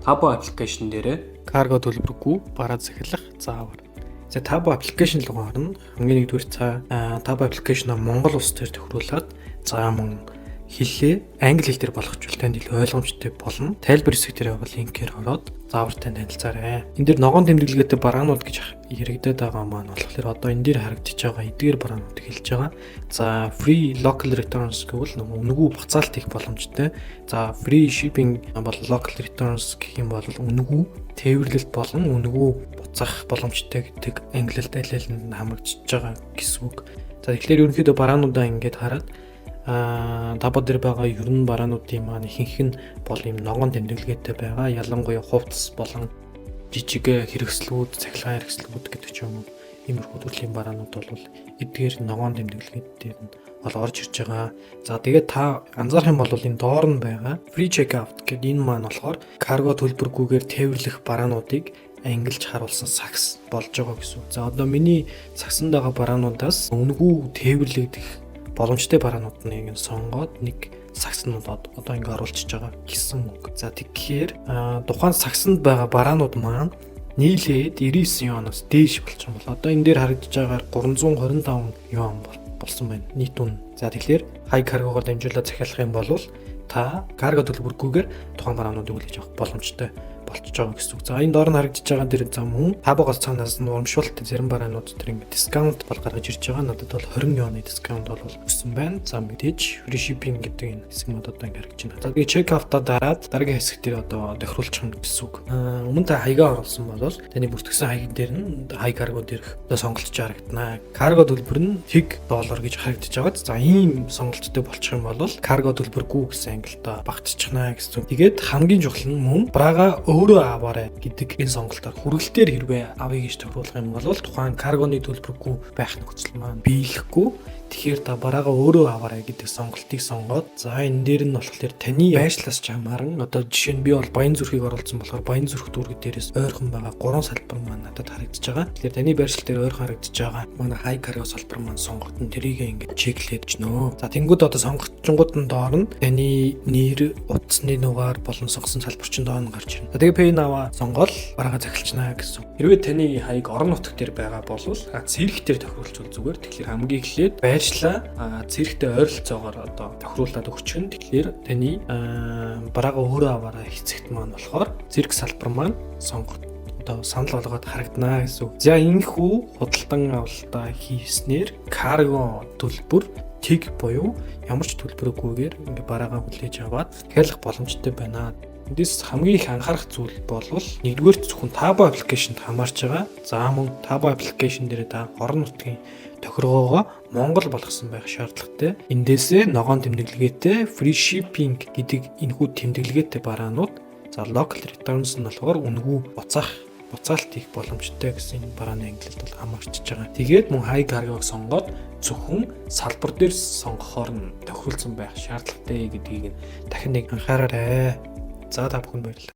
Tabo аппликейшн дээр карго төлбөргүй бараа захиалах заавар. За Tabo аппликейшн руугаар нь хамгийн нэгдүгээр Tabo аппликейшнаа Монгол улс дээр тохируулаад мөн хэллээ англи хэл дээр болгочвол танд илүү ойлгомжтой болно. Тайлбар хэсэг дээр байгаа линкээр ороод заавартай танилцаарай. Энд дээр ногоон тэмдэглэгээтэй бараанууд гэж яригадаад байгаа маань болохоор одоо энэ дээр харагдаж байгаа эдгээр бараануудыг хэлж байгаа. За free local returns гэвэл үнэгүй буцаалт хийх боломжтой. За free shipping бол local returns гэх юм бол үнэгүй тээвэрлэлт болон үнэгүй буцаах боломжтой гэдэг англиар аль нь хамрагдж байгаа гэсэн үг. За тэгэхээр ерөнхийдөө бараануудаа ингээд хараад Tabo дээр байгаа ерөн бараануудын маань ихэнх нь бол ийм ногоон тэмдэглэгээтэй байгаа. Ялангуяа хувцас болон жижиг хэрэгслүүд, цахилгаан хэрэгслүүд гэдэг ч юм уу иймэрхүү төрлийн бараанууд бол эдгээр ногоон тэмдэглэгээтэй нь бол орж ирж байгаа. За тэгээд та анзаарах юм бол энэ доор нь байгаа free checkout гэдэг энэ маань болохоор карго төлбөргүйгээр тээвэрлэх бараануудыг ангилж харуулсан сакс болж байгаа гэсэн. За одоо миний саксанд байгаа бараануудаас үнэгүй тээвэрлэгдэх боломжтой бараанууд нэг сонгоод нэг сакснууд одоо ингэ оруулчихж байгаа гэсэн үг. За тэгэхээр тухайн саксанд байгаа бараанууд маань нийлээд 99 юанаас дээш болчихсон бол одоо энэ дээр харагдаж байгаа 325 юан болсон байна нийт үн. За тэгэхээр хай каргогоор дамжуулаад захиалах юм бол та карго төлбөргүйгээр тухайн бараануудыг үлээж авах боломжтой болчихж байгаа гэсэн үг. За энэ доор нь харагдаж байгаа дэр мөн Табогоос цаанаас нь урамшуултын зарим бараанууд төр ингэ дискаунт бол гаргаж ирж байгаа. Надад бол 20 юаны дискаунт бол өгсөн байна. За мэдээж free shipping гэдэг энэ хэсэг мод одоо ингэ харагдаж байна. За тэгээ чек автаа дараад дараагийн хэсэг дээр одоо тохируулчих юм гэсэн үг. Өмнө та хаягаа оруулсан бол таны бүртгэсэн хаяг дээр нь хай карго дээрх одоо сонголтож харагдана. Карго төлбөр нь $1 гэж харагдаж байгаа. За ийм сонголттой болчих юм бол карго төлбөргүй гэсэн ангилтаа багтчихна гэсэн. Тэгээд хамгийн чухал нь мөн бараага өөрөө аваарай гэдэг энэ сонголтоор хүргэлтээр хэрвээ авъя гэж тохируулах юм бол тухайн каргоны төлбөргүй байх нөхцөл маань биелэхгүй. Тэгэхээр та бараагаа өөрөө аваарай гэдэг сонголтыг сонгоод за энэ дээр нь болохоор таны байшлаас ч хамааран одоо жишээ нь би бол Баян зүрхийг оруулсан болохоор Баян зүрх дүүрэг дээрээс ойрхон байгаа 3 салбар маань надад харагдаж байгаа. Тэгэхээр таны байршил дээр ойрхон харагдаж байгаа манай хай карго салбар маань сонгогдсон тэрийг ингээд чеклээд гинөө. За тэнгууд одоо сонгогдсонгууд нь доор нь таны нэр, утасны нугаар болон сонгосон салбарчин доор нь гарч ирнэ. Тэгээ пэн аваа сонгоод бараагаа захилчнаа гэсэн. Хэрвээ таны хаяг орон нутг дээр байгаа бол цэрэг дээр тохируулж зүгээр. Тэгэхээр хамгийн эхлээд цэрэгтэй ойролцоогоор одоо тохируулаад өгчихнэ. Тэгэхээр таны бараагаа өөрөө аваарай хэсэгт маань болохоор цэрэг салбар маань сонгогд одоо санал болгоод харагдана гэсэн үг. За энэхүү худалдан авалтаа хийснээр карго төлбөр буюу ямар ч төлбөргүйгээр ингээ бараагаа хүлээж аваад захиалах боломжтой байна. Эндээс хамгийн их анхаарах зүйл бол нэгдүгээр зөвхөн Tabo аппликейшнд хамаарч байгаа. За мөн Tabo аппликейшн дээр та орон нутгийн тохиргоогоо Монгол болгосон байх шаардлагатай. Эндээсээ ногоон тэмдэглэгээтэй free shipping гэдэг энэхүү тэмдэглэгээтэй бараанууд за local returns нь болохоор үнэгүй буцаалт хийх боломжтой гэсэн энэ барааны ангилалд бол хамаарч байгаа. Тэгээд мөн high cargo-г сонгоод зөвхөн салбар дээр сонгохоор нь тохируулсан байх шаардлагатай гэдгийг дахин нэг анхаараарай. За та бүхэн баярлалаа.